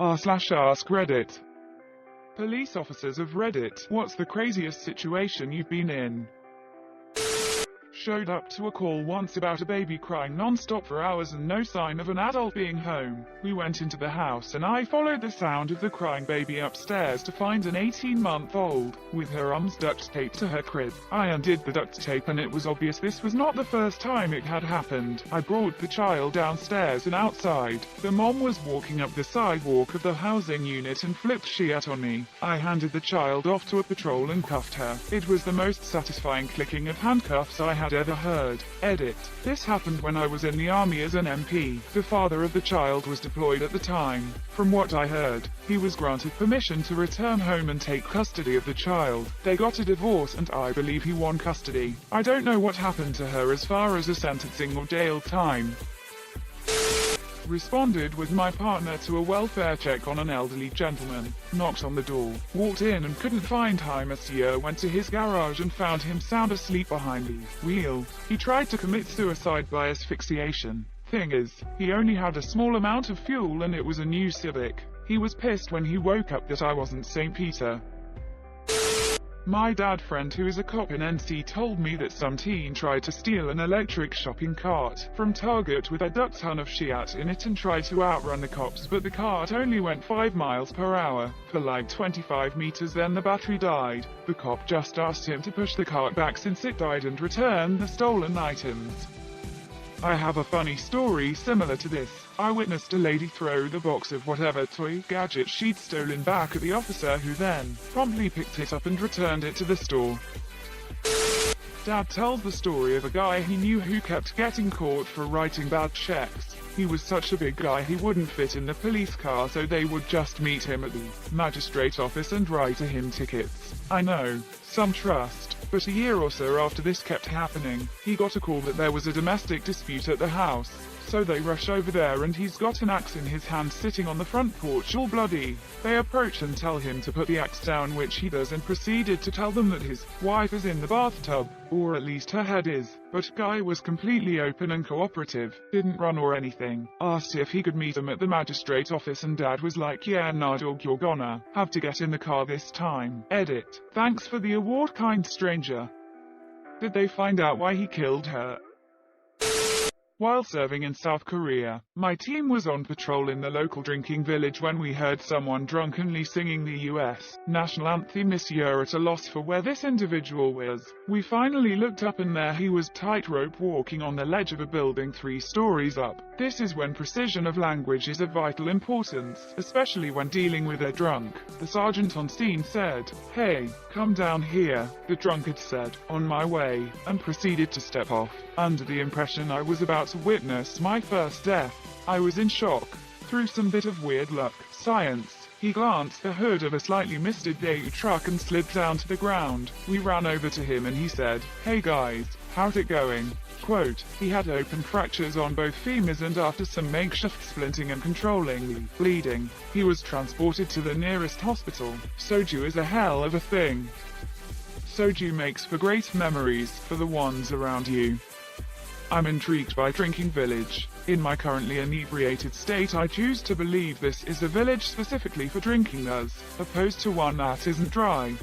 r/AskReddit. Police officers of Reddit, what's the craziest situation you've been in? Showed up to a call once about a baby crying non-stop for hours and no sign of an adult being home. We went into the house and I followed the sound of the crying baby upstairs to find an 18-month-old, with her arms duct taped to her crib. I undid the duct tape and it was obvious this was not the first time it had happened. I brought the child downstairs and outside. The mom was walking up the sidewalk of the housing unit and flipped shit on me. I handed the child off to a patrol and cuffed her. It was the most satisfying clicking of handcuffs I had ever heard. Edit. This happened when I was in the army as an MP. The father of the child was deployed at the time. From what I heard, he was granted permission to return home and take custody of the child. They got a divorce and I believe he won custody. I don't know what happened to her as far as a sentencing or jail time. Responded with my partner to a welfare check on an elderly gentleman. Knocked on the door, walked in and couldn't find him. Monsieur went to his garage and found him sound asleep behind the wheel. He tried to commit suicide by asphyxiation. Thing is, he only had a small amount of fuel and it was a new Civic. He was pissed when he woke up that I wasn't St. Peter. My dad friend who is a cop in NC told me that some teen tried to steal an electric shopping cart from Target with a duck ton of shit in it and tried to outrun the cops, but the cart only went 5 miles per hour for like 25 meters, then the battery died. The cop just asked him to push the cart back since it died and return the stolen items. I have a funny story similar to this. I witnessed a lady throw the box of whatever toy gadget she'd stolen back at the officer, who then promptly picked it up and returned it to the store. Dad tells the story of a guy he knew who kept getting caught for writing bad checks. He was such a big guy he wouldn't fit in the police car, so they would just meet him at the magistrate office and write him tickets. I know, some trust. But a year or so after this kept happening, he got a call that there was a domestic dispute at the house. So they rush over there and he's got an axe in his hand sitting on the front porch all bloody. They approach and tell him to put the axe down, which he does, and proceeded to tell them that his wife is in the bathtub, or at least her head is. But guy was completely open and cooperative, didn't run or anything. Asked if he could meet him at the magistrate office and dad was like, yeah nah dog, you're gonna have to get in the car this time. Edit. Thanks for the award, kind stranger. Did they find out why he killed her? While serving in South Korea, my team was on patrol in the local drinking village when we heard someone drunkenly singing the US national anthem. Monsieur at a loss for where this individual was. We finally looked up and there he was, tightrope walking on the ledge of a building 3 stories up. This is when precision of language is of vital importance, especially when dealing with a drunk. The sergeant on scene said, "Hey, come down here," the drunkard said, "On my way," and proceeded to step off. Under the impression I was about to witness my first death. I was in shock. Through some bit of weird luck, science, he glanced the hood of a slightly misted DAU truck and slid down to the ground. We ran over to him and he said, "Hey guys, how's it going?" Quote, he had open fractures on both femurs and after some makeshift splinting and controlling bleeding, he was transported to the nearest hospital. Soju is a hell of a thing. Soju makes for great memories for the ones around you. I'm intrigued by Drinking Village. In my currently inebriated state, I choose to believe this is a village specifically for drinking, as opposed to one that isn't dry.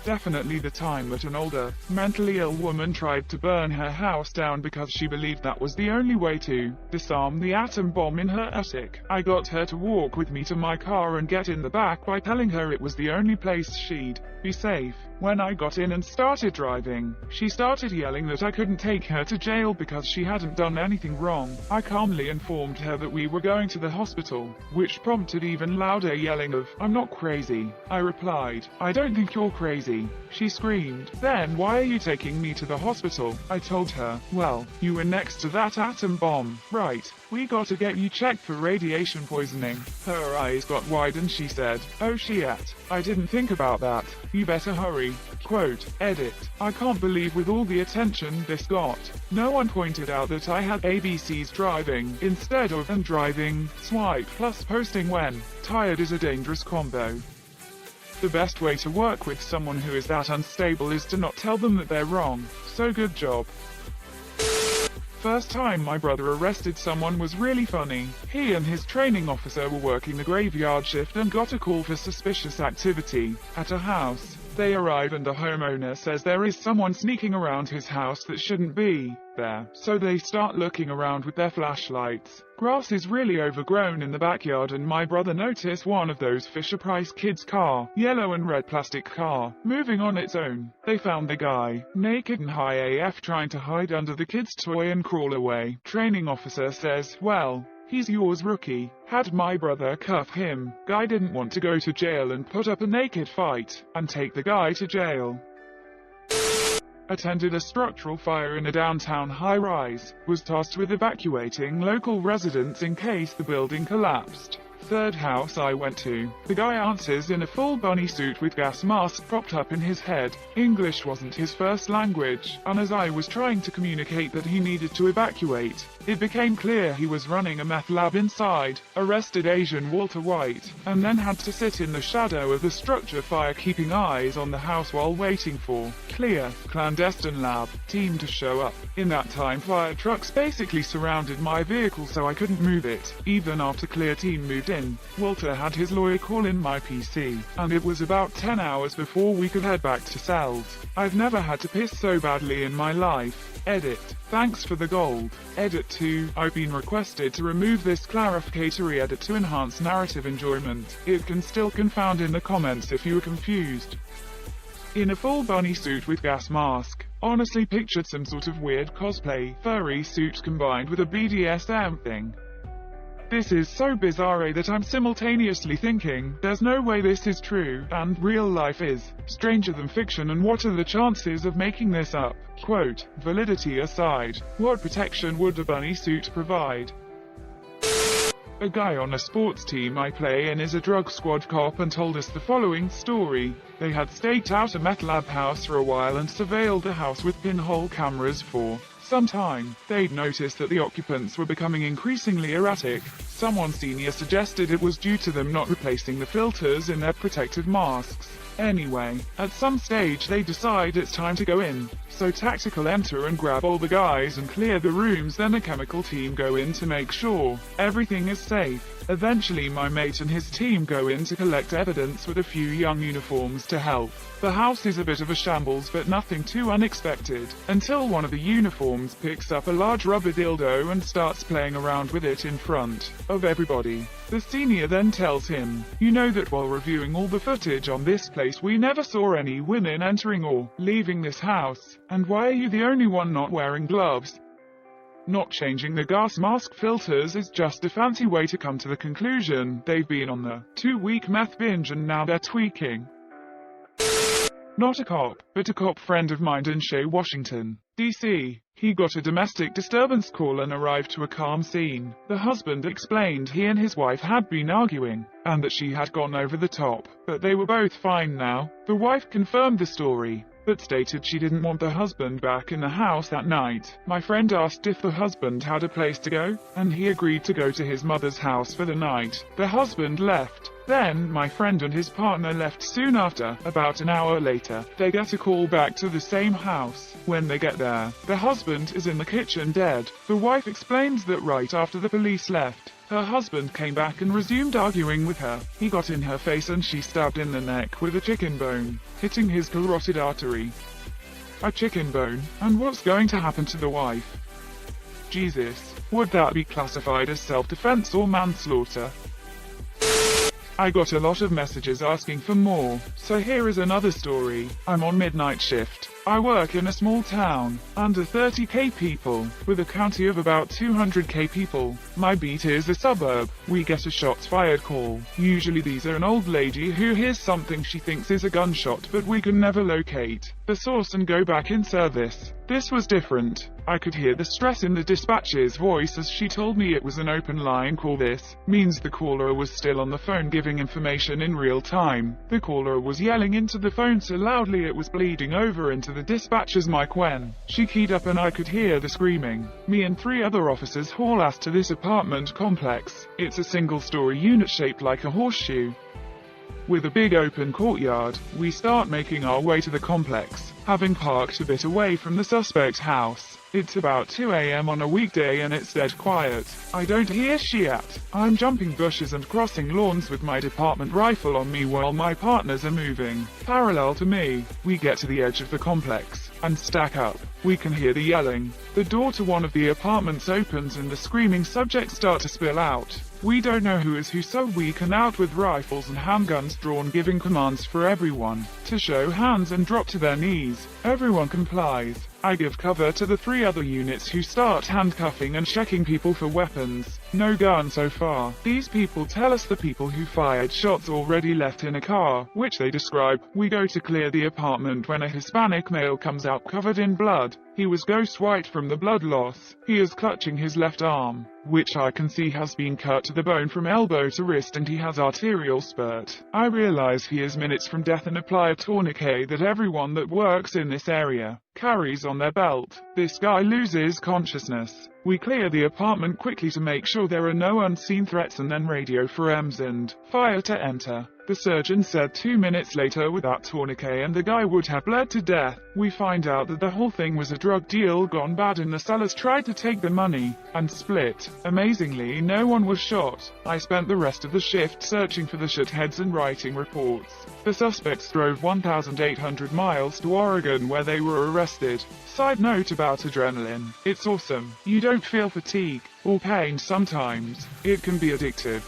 Definitely the time that an older, mentally ill woman tried to burn her house down because she believed that was the only way to disarm the atom bomb in her attic. I got her to walk with me to my car and get in the back by telling her it was the only place she'd be safe. When I got in and started driving, she started yelling that I couldn't take her to jail because she hadn't done anything wrong. I calmly informed her that we were going to the hospital, which prompted even louder yelling of, "I'm not crazy." I replied, "I don't think you're crazy." She screamed, "Then why are you taking me to the hospital?" I told her, "Well, you were next to that atom bomb, right? We gotta get you checked for radiation poisoning." Her eyes got wide and she said, "Oh shit, I didn't think about that. You better hurry." Quote, edit, I can't believe with all the attention this got, no one pointed out that I had ABC's driving instead of and driving, swipe plus posting when tired is a dangerous combo. The best way to work with someone who is that unstable is to not tell them that they're wrong, so good job. First time my brother arrested someone was really funny. He and his training officer were working the graveyard shift and got a call for suspicious activity at a house. They arrive and the homeowner says there is someone sneaking around his house that shouldn't be there. So they start looking around with their flashlights. Grass is really overgrown in the backyard and my brother noticed one of those Fisher-Price kids' car, yellow and red plastic car, moving on its own. They found the guy, naked and high AF, trying to hide under the kid's toy and crawl away. Training officer says, well, he's yours, rookie. Had my brother cuff him. Guy didn't want to go to jail and put up a naked fight and take the guy to jail. Attended a structural fire in a downtown high-rise. Was tasked with evacuating local residents in case the building collapsed. Third house I went to. The guy answers in a full bunny suit with gas mask propped up in his head. English wasn't his first language, and as I was trying to communicate that he needed to evacuate, it became clear he was running a meth lab inside. Arrested Asian Walter White, and then had to sit in the shadow of the structure fire keeping eyes on the house while waiting for clear, clandestine lab team to show up. In that time fire trucks basically surrounded my vehicle so I couldn't move it, even after clear team moved in. Walter had his lawyer call in my PC, and it was about 10 hours before we could head back to cells. I've never had to piss so badly in my life. Edit. Thanks for the gold. Edit 2. I've been requested to remove this clarificatory edit to enhance narrative enjoyment. It can still confound in the comments if you are confused. In a full bunny suit with gas mask. Honestly pictured some sort of weird cosplay, furry suit combined with a BDSM thing. This is so bizarre that I'm simultaneously thinking, there's no way this is true, and real life is stranger than fiction, and what are the chances of making this up? Quote, validity aside, what protection would a bunny suit provide? A guy on a sports team I play in is a drug squad cop and told us the following story. They had staked out a meth lab house for a while and surveilled the house with pinhole cameras for some time. They'd noticed that the occupants were becoming increasingly erratic. Someone senior suggested it was due to them not replacing the filters in their protective masks. Anyway, at some stage they decide it's time to go in. So tactical enter and grab all the guys and clear the rooms, then a chemical team go in to make sure everything is safe. Eventually my mate and his team go in to collect evidence with a few young uniforms to help. The house is a bit of a shambles but nothing too unexpected, until one of the uniforms picks up a large rubber dildo and starts playing around with it in front of everybody. The senior then tells him, you know that while reviewing all the footage on this place we never saw any women entering or leaving this house, and why are you the only one not wearing gloves? Not changing the gas mask filters is just a fancy way to come to the conclusion they've been on the 2-week meth binge and now they're tweaking. Not a cop, but a cop friend of mine in Shea, Washington, D.C. He got a domestic disturbance call and arrived to a calm scene. The husband explained he and his wife had been arguing, and that she had gone over the top, but they were both fine now. The wife confirmed the story, but stated she didn't want the husband back in the house that night. My friend asked if the husband had a place to go, and he agreed to go to his mother's house for the night. The husband left. Then, my friend and his partner left soon after. About an hour later, they get a call back to the same house. When they get there, the husband is in the kitchen dead. The wife explains that right after the police left, her husband came back and resumed arguing with her. He got in her face and she stabbed in the neck with a chicken bone, hitting his carotid artery. A chicken bone? And what's going to happen to the wife? Jesus, would that be classified as self-defense or manslaughter? I got a lot of messages asking for more, so here is another story. I'm on midnight shift. I work in a small town, under 30k people, with a county of about 200k people. My beat is a suburb. We get a shots fired call. Usually these are an old lady who hears something she thinks is a gunshot, but we can never locate the source and go back in service. This was different. I could hear the stress in the dispatcher's voice as she told me it was an open line call. This means the caller was still on the phone giving information in real time. The caller was yelling into the phone so loudly it was bleeding over into the dispatcher's mic. When she keyed up and I could hear the screaming, me and 3 other officers haul ass to this apartment complex. It's a single-story unit shaped like a horseshoe, with a big open courtyard. We start making our way to the complex, having parked a bit away from the suspect house. It's about 2 a.m. on a weekday and it's dead quiet. I don't hear shit. I'm jumping bushes and crossing lawns with my department rifle on me while my partners are moving parallel to me. We get to the edge of the complex and stack up. We can hear the yelling. The door to one of the apartments opens and the screaming subjects start to spill out. We don't know who is who, so we can out with rifles and handguns drawn, giving commands for everyone to show hands and drop to their knees. Everyone complies. I give cover to the 3 other units who start handcuffing and checking people for weapons. No gun so far. These people tell us the people who fired shots already left in a car, which they describe. We go to clear the apartment when a Hispanic male comes out covered in blood. He was ghost white from the blood loss. He is clutching his left arm, which I can see has been cut to the bone from elbow to wrist, and he has arterial spurt. I realize he is minutes from death and apply a tourniquet that everyone that works in this area carries on their belt. This guy loses consciousness. We clear the apartment quickly to make sure there are no unseen threats and then radio for EMS and fire to enter. The surgeon said 2 minutes later with that tourniquet and the guy would have bled to death. We find out that the whole thing was a drug deal gone bad and the sellers tried to take the money and split. Amazingly, no one was shot. I spent the rest of the shift searching for the shitheads and writing reports. The suspects drove 1,800 miles to Oregon where they were arrested. Side note about adrenaline. It's awesome. You don't feel fatigue or pain sometimes. It can be addictive.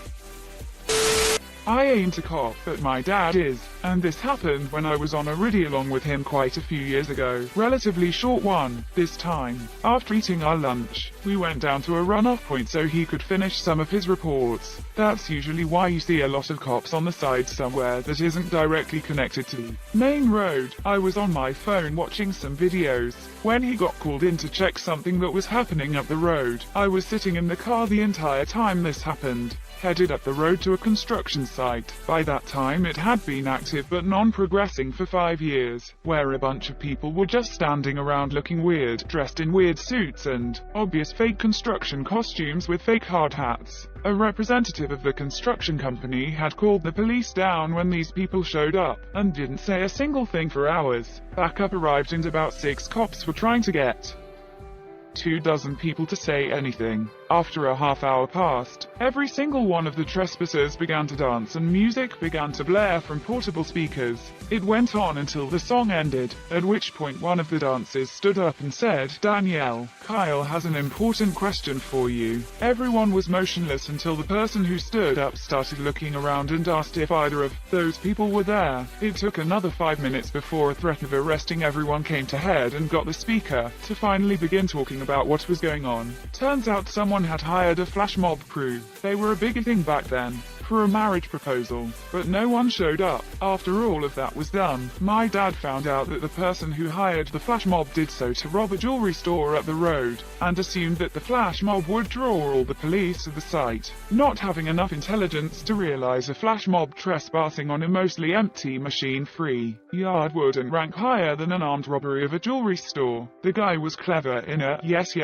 I ain't a cop, but my dad is, and this happened when I was on a ride-along with him quite a few years ago. Relatively short one, this time. After eating our lunch, we went down to a runoff point so he could finish some of his reports. That's usually why you see a lot of cops on the side somewhere that isn't directly connected to the main road. I was on my phone watching some videos when he got called in to check something that was happening up the road. I was sitting in the car the entire time this happened, headed up the road to a construction site. By that time it had been active but non-progressing for 5 years, where a bunch of people were just standing around looking weird, dressed in weird suits and obvious fake construction costumes with fake hard hats. A representative of the construction company had called the police down when these people showed up, and didn't say a single thing for hours. Backup arrived and about 6 cops were trying to get 24 people to say anything. After a half-hour passed, every single one of the trespassers began to dance and music began to blare from portable speakers. It went on until the song ended, at which point one of the dancers stood up and said, "Danielle, Kyle has an important question for you." Everyone was motionless until the person who stood up started looking around and asked if either of those people were there. It took another 5 minutes before a threat of arresting everyone came to head and got the speaker to finally begin talking about what was going on. Turns out someone had hired a flash mob crew. They were a bigger thing back then, for a marriage proposal, but no one showed up. After all of that was done, my dad found out that the person who hired the flash mob did so to rob a jewelry store up the road, and assumed that the flash mob would draw all the police to the site, not having enough intelligence to realize a flash mob trespassing on a mostly empty machine-free yard wouldn't rank higher than an armed robbery of a jewelry store. The guy was clever in a yes,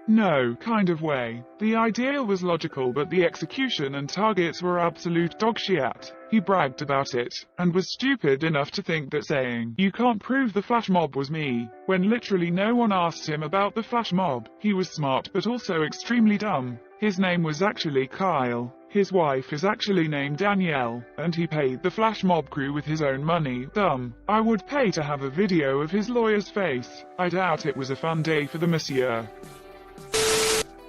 no kind of way. The idea was logical, but the execution and targets were absolute dogshit. He bragged about it, and was stupid enough to think that saying, "You can't prove the flash mob was me," when literally no one asked him about the flash mob. He was smart but also extremely dumb. His name was actually Kyle. His wife is actually named Danielle, and he paid the flash mob crew with his own money. Dumb. I would pay to have a video of his lawyer's face. I doubt it was a fun day for the monsieur.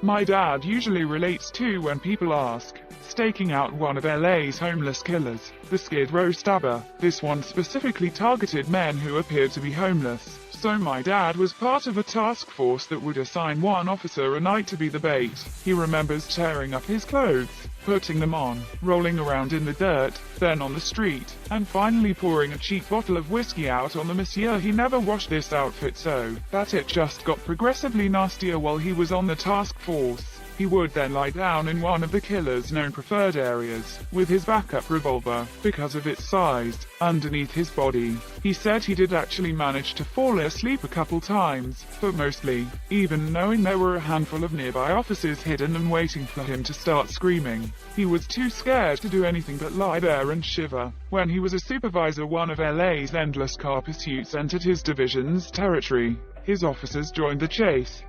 My dad usually relates to when people ask, staking out one of LA's homeless killers, the Skid Row stabber. This one specifically targeted men who appeared to be homeless. So my dad was part of a task force that would assign one officer a night to be the bait. He remembers tearing up his clothes, putting them on, rolling around in the dirt, then on the street, and finally pouring a cheap bottle of whiskey out on the monsieur. He never washed this outfit so that it just got progressively nastier while he was on the task force. He would then lie down in one of the killer's known preferred areas, with his backup revolver, because of its size, underneath his body. He said he did actually manage to fall asleep a couple times, but mostly, even knowing there were a handful of nearby officers hidden and waiting for him to start screaming, he was too scared to do anything but lie there and shiver. When he was a supervisor, one of LA's endless car pursuits entered his division's territory. His officers joined the chase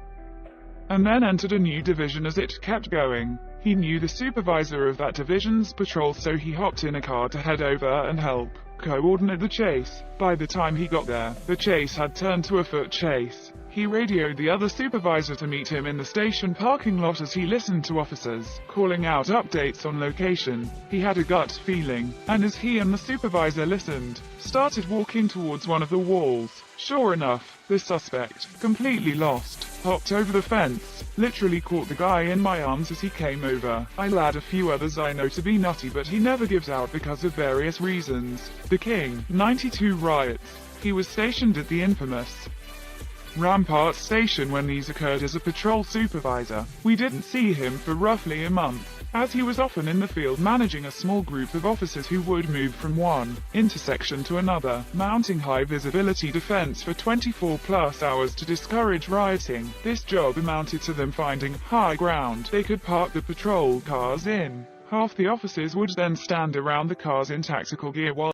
and then entered a new division as it kept going. He knew the supervisor of that division's patrol, so he hopped in a car to head over and help coordinate the chase. By the time he got there, the chase had turned to a foot chase. He radioed the other supervisor to meet him in the station parking lot as he listened to officers calling out updates on location. He had a gut feeling, and as he and the supervisor listened, started walking towards one of the walls. Sure enough, the suspect, completely lost, hopped over the fence, literally caught the guy in my arms as he came over. I led a few others I know to be nutty, but he never gives out because of various reasons. The King, 92 riots. He was stationed at the infamous Rampart Station when these occurred as a patrol supervisor. We didn't see him for roughly a month, as he was often in the field managing a small group of officers who would move from one intersection to another, mounting high visibility defense for 24+ hours to discourage rioting. This job amounted to them finding high ground they could park the patrol cars in. Half the officers would then stand around the cars in tactical gear while